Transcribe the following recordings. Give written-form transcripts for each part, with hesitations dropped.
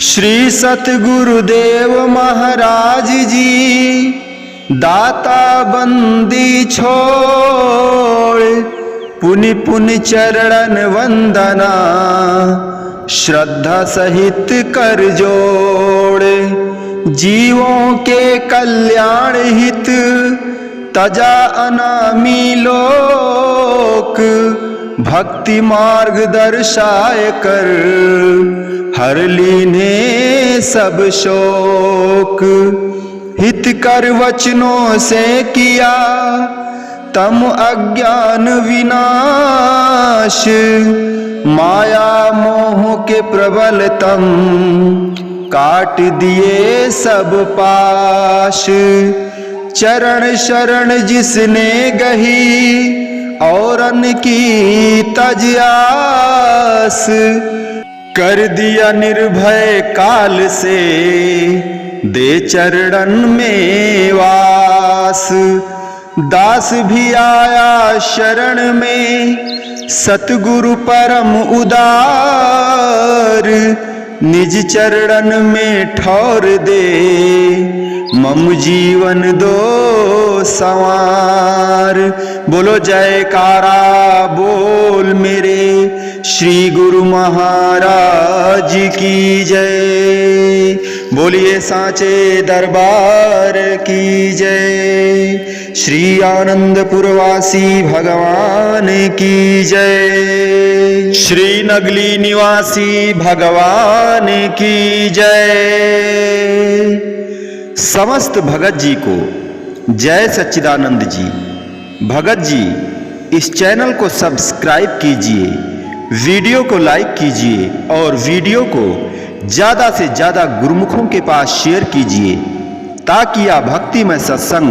श्री सतगुरुदेव महाराज जी दाता बंदी छोड़ पुनि पुनि चरण वंदना श्रद्धा सहित कर जोड़। जीवों के कल्याण हित तजा अनामी लोक भक्ति मार्ग दर्शाय कर हर लीने सब शोक। हित कर वचनों से किया तम अज्ञान विनाश माया मोह के प्रबल तम काट दिए सब पाश। चरण शरण जिसने गही औरन की तज आस कर दिया निर्भय काल से दे चरणन में वास। दास भी आया शरण में सतगुरु परम उदार निज चरणन में ठौर दे मम जीवन दो संवार। बोलो जयकारा बोल मेरे श्री गुरु महाराज की जय। बोलिए सांचे दरबार की जय। श्री आनंदपुरवासी भगवान की जय। श्री नगली निवासी भगवान की जय। समस्त भगत जी को जय सच्चिदानंद जी। भगत जी इस चैनल को सब्सक्राइब कीजिए, वीडियो को लाइक कीजिए और वीडियो को ज्यादा से ज्यादा गुरुमुखों के पास शेयर कीजिए ताकि यह भक्तिमय सत्संग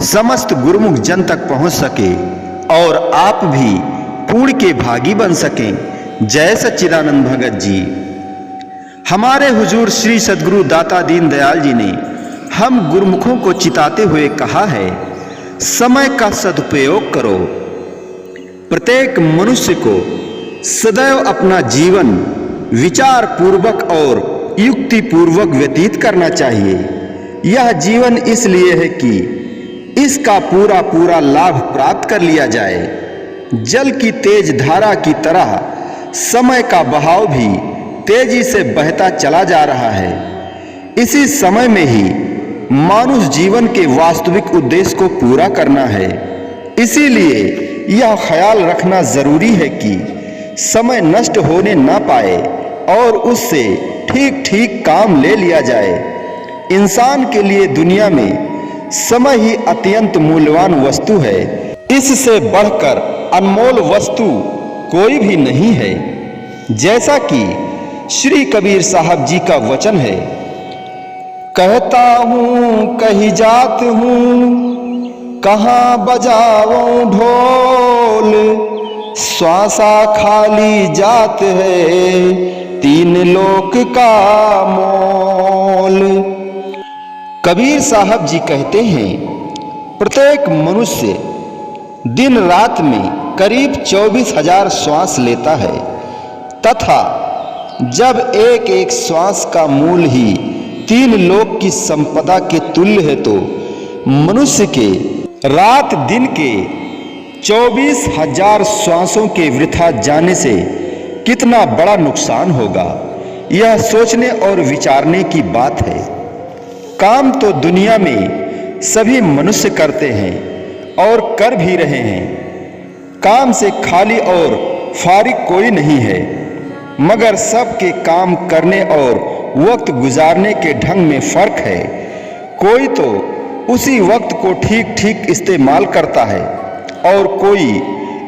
समस्त गुरुमुख जन तक पहुंच सके और आप भी पुण्य के भागी बन सकें। जय सच्चिदानंद भगत जी। हमारे हुजूर श्री सद्गुरु दाता दीन दयाल जी ने हम गुरुमुखों को चिताते हुए कहा है, समय का सदुपयोग करो। प्रत्येक मनुष्य को सदैव अपना जीवन विचार पूर्वक और युक्ति पूर्वक व्यतीत करना चाहिए। यह जीवन इसलिए है कि इसका पूरा पूरा लाभ प्राप्त कर लिया जाए। जल की तेज धारा की तरह समय का बहाव भी तेजी से बहता चला जा रहा है। इसी समय में ही मानुष जीवन के वास्तविक उद्देश्य को पूरा करना है। इसीलिए यह ख्याल रखना जरूरी है कि समय नष्ट होने ना पाए और उससे ठीक ठीक काम ले लिया जाए। इंसान के लिए दुनिया में समय ही अत्यंत मूल्यवान वस्तु है। इससे बढ़कर अनमोल वस्तु कोई भी नहीं है। जैसा कि श्री कबीर साहब जी का वचन है, कहता हूँ कही जात हूँ कहाँ बजाऊं ढोल, श्वासा खाली जात है तीन लोक का मोल। कबीर साहब जी कहते हैं, प्रत्येक मनुष्य दिन रात में करीब 24,000 श्वास लेता है तथा जब एक एक श्वास का मूल ही 3 लोक की संपदा के तुल्य है तो मनुष्य के रात दिन के 24,000 श्वासों के वृथा जाने से कितना बड़ा नुकसान होगा, यह सोचने और विचारने की बात है। काम तो दुनिया में सभी मनुष्य करते हैं और कर भी रहे हैं। काम से खाली और फारिग कोई नहीं है, मगर सबके काम करने और वक्त गुजारने के ढंग में फर्क है। कोई तो उसी वक्त को ठीक ठीक इस्तेमाल करता है और कोई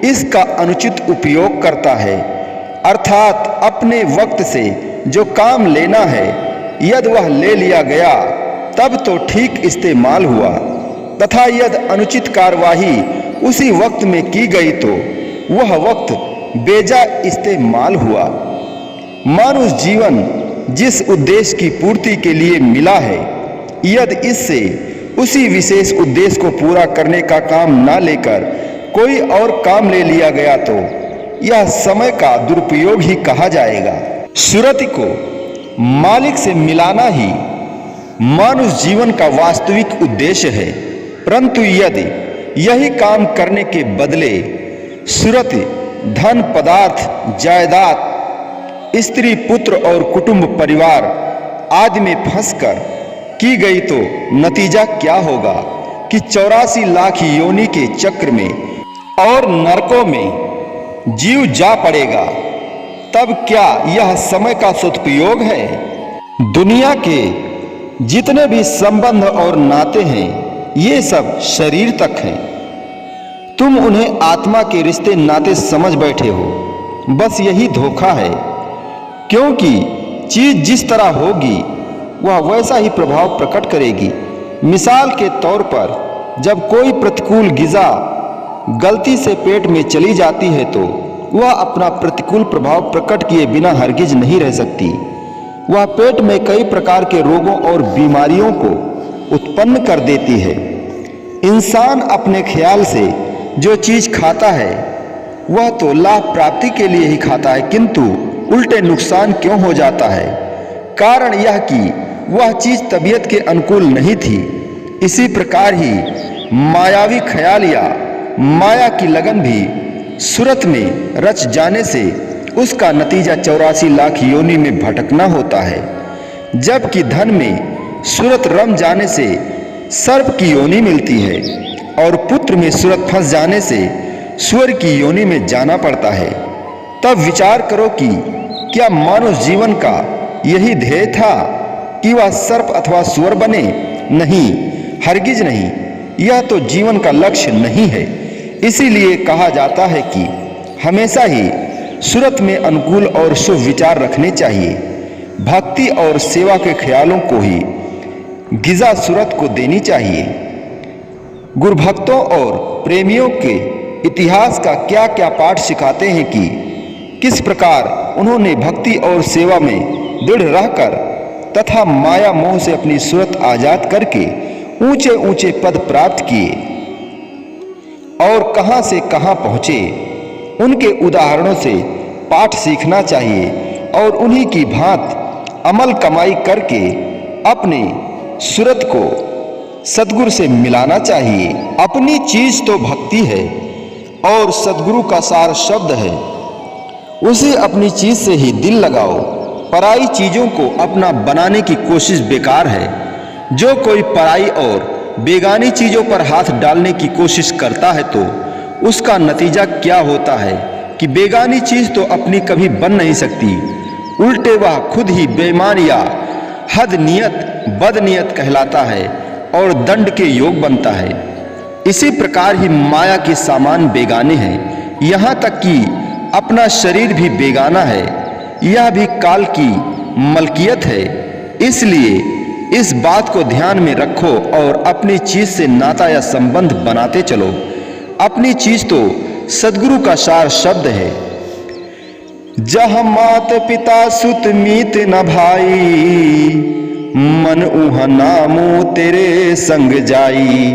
इसका अनुचित उपयोग करता है, अर्थात अपने वक्त से जो काम लेना है यदि वह ले लिया गया तब तो ठीक इस्तेमाल हुआ, तथा यदि अनुचित कार्यवाही उसी वक्त में की गई तो वह वक्त बेजा इस्तेमाल हुआ। मानुष जीवन जिस उद्देश्य की पूर्ति के लिए मिला है, यदि इससे उसी विशेष उद्देश्य को पूरा करने का काम ना लेकर कोई और काम ले लिया गया तो यह समय का दुरुपयोग ही कहा जाएगा। सुरति को मालिक से मिलाना ही मानुष जीवन का वास्तविक उद्देश्य है। परंतु यदि यही काम करने के बदले सूरत, धन, पदार्थ, जायदाद, स्त्री, पुत्र और कुटुंब, परिवार आदि में फंसकर की गई तो नतीजा क्या होगा कि 84 लाख योनि के चक्र में और नरकों में जीव जा पड़ेगा। तब क्या यह समय का सदुपयोग है? दुनिया के जितने भी संबंध और नाते हैं ये सब शरीर तक हैं। तुम उन्हें आत्मा के रिश्ते नाते समझ बैठे हो। बस यही धोखा है, क्योंकि चीज जिस तरह होगी वह वैसा ही प्रभाव प्रकट करेगी। मिसाल के तौर पर जब कोई प्रतिकूल ग़िज़ा गलती से पेट में चली जाती है तो वह अपना प्रतिकूल प्रभाव प्रकट किए बिना हरगिज नहीं रह सकती। वह पेट में कई प्रकार के रोगों और बीमारियों को उत्पन्न कर देती है। इंसान अपने ख्याल से जो चीज खाता है वह तो लाभ प्राप्ति के लिए ही खाता है, किंतु उल्टे नुकसान क्यों हो जाता है? कारण यह कि वह चीज तबीयत के अनुकूल नहीं थी। इसी प्रकार ही मायावी ख्याल या माया की लगन भी सूरत में रच जाने से उसका नतीजा 84 लाख योनि में भटकना होता है। जबकि धन में सूरत रम जाने से सर्प की योनि मिलती है और पुत्र में सूरत फंस जाने से सूअर की योनि में जाना पड़ता है। तब विचार करो कि क्या मानव जीवन का यही ध्येय था कि वह सर्प अथवा सूअर बने? नहीं, हरगिज नहीं। यह तो जीवन का लक्ष्य नहीं है। इसीलिए कहा जाता है कि हमेशा ही सूरत में अनुकूल और शुभ विचार रखने चाहिए। भक्ति और सेवा के ख्यालों को ही ग़िज़ा सूरत को देनी चाहिए। गुरुभक्तों और प्रेमियों के इतिहास का क्या क्या पाठ सिखाते हैं कि किस प्रकार उन्होंने भक्ति और सेवा में दृढ़ रहकर तथा माया मोह से अपनी सूरत आजाद करके ऊंचे ऊंचे पद प्राप्त किए और कहां से कहां पहुंचे। उनके उदाहरणों से पाठ सीखना चाहिए और उन्हीं की भांति अमल कमाई करके अपने सूरत को सद्गुरु से मिलाना चाहिए। अपनी चीज तो भक्ति है और सद्गुरु का सार शब्द है। उसे अपनी चीज से ही दिल लगाओ। पराई चीजों को अपना बनाने की कोशिश बेकार है। जो कोई पराई और बेगानी चीजों पर हाथ डालने की कोशिश करता है तो उसका नतीजा क्या होता है कि बेगानी चीज तो अपनी कभी बन नहीं सकती। उल्टे वह खुद ही बेईमान या हद नियत, बदनियत कहलाता है और दंड के योग बनता है। इसी प्रकार ही माया के सामान बेगाने हैं। यहाँ तक कि अपना शरीर भी बेगाना है। यह भी काल की मलकियत है। इसलिए इस बात को ध्यान में रखो और अपनी चीज से नाता या संबंध बनाते चलो। अपनी चीज तो सद्गुरु का सार शब्द है। जहाँ मात पिता सुत मीत न भाई, मन उह नामो तेरे संग जाई।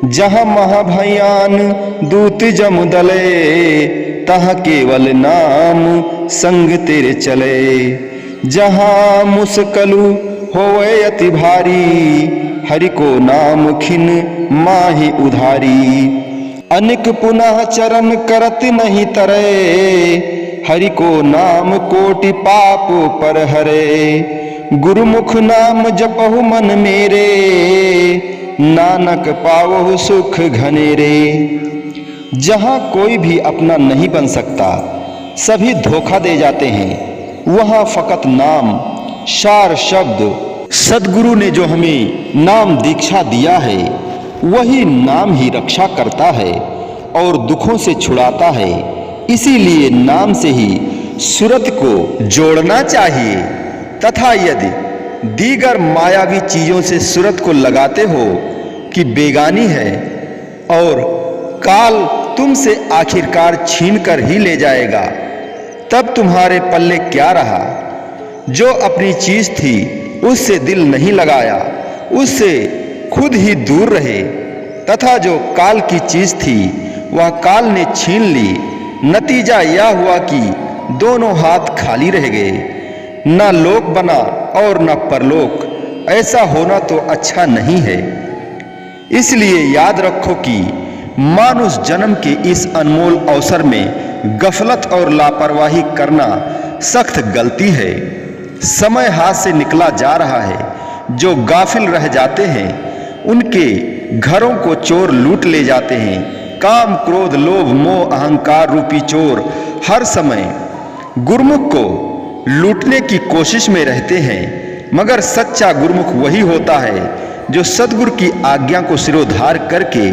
जहाँ महाभयान दूत जम दले, तहाँ केवल नाम संग तेरे चले। जहाँ मुस्कलु होवे अति भारी, हरि को नाम खिन माहि उधारी। अनिक पुनः चरण करत नहीं तरे, हरि को नाम कोटि पाप पर हरे। गुरुमुख नाम जपहु मन मेरे, नानक पावहु सुख घनेरे। जहाँ कोई भी अपना नहीं बन सकता, सभी धोखा दे जाते हैं। वहाँ फकत नाम, सार शब्द, सद्गुरु ने जो हमें नाम दीक्षा दिया है वही नाम ही रक्षा करता है और दुखों से छुड़ाता है। इसीलिए नाम से ही सूरत को जोड़ना चाहिए। तथा यदि दीगर मायावी चीजों से सूरत को लगाते हो कि बेगानी है और काल तुमसे आखिरकार छीन कर ही ले जाएगा, तब तुम्हारे पल्ले क्या रहा? जो अपनी चीज थी उससे दिल नहीं लगाया, उससे खुद ही दूर रहे। तथा जो काल की चीज थी वह काल ने छीन ली। नतीजा यह हुआ कि दोनों हाथ खाली रह गए। न लोक बना और न परलोक, ऐसा होना तो अच्छा नहीं है। इसलिए याद रखो कि मानुष जन्म के इस अनमोल अवसर में गफलत और लापरवाही करना सख्त गलती है। समय हाथ से निकला जा रहा है। जो गाफिल रह जाते हैं उनके घरों को चोर लूट ले जाते हैं। काम, क्रोध, लोभ, मोह, अहंकार रूपी चोर हर समय गुरुमुख को लूटने की कोशिश में रहते हैं, मगर सच्चा गुरुमुख वही होता है जो सद्गुरु की आज्ञा को सिरोधार करके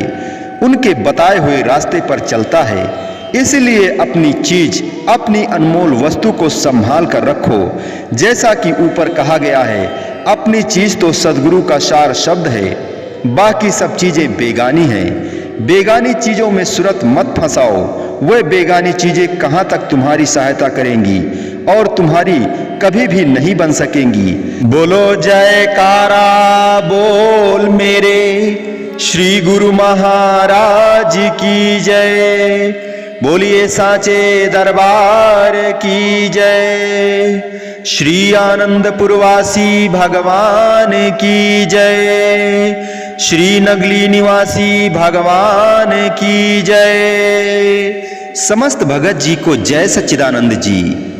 उनके बताए हुए रास्ते पर चलता है। इसलिए अपनी चीज, अपनी अनमोल वस्तु को संभाल कर रखो। जैसा कि ऊपर कहा गया है, अपनी चीज तो सद्गुरु का सार शब्द है, बाकी सब चीजें बेगानी हैं। बेगानी चीजों में सूरत मत फंसाओ। वह बेगानी चीजें कहां तक तुम्हारी सहायता करेंगी और तुम्हारी कभी भी नहीं बन सकेंगी। बोलो जयकारा बोल मेरे श्री गुरु महाराज की जय। बोलिए साचे दरबार की जय। श्री आनंदपुरवासी भगवान की जय। श्री नगली निवासी भगवान की जय। समस्त भगत जी को जय सच्चिदानंद जी।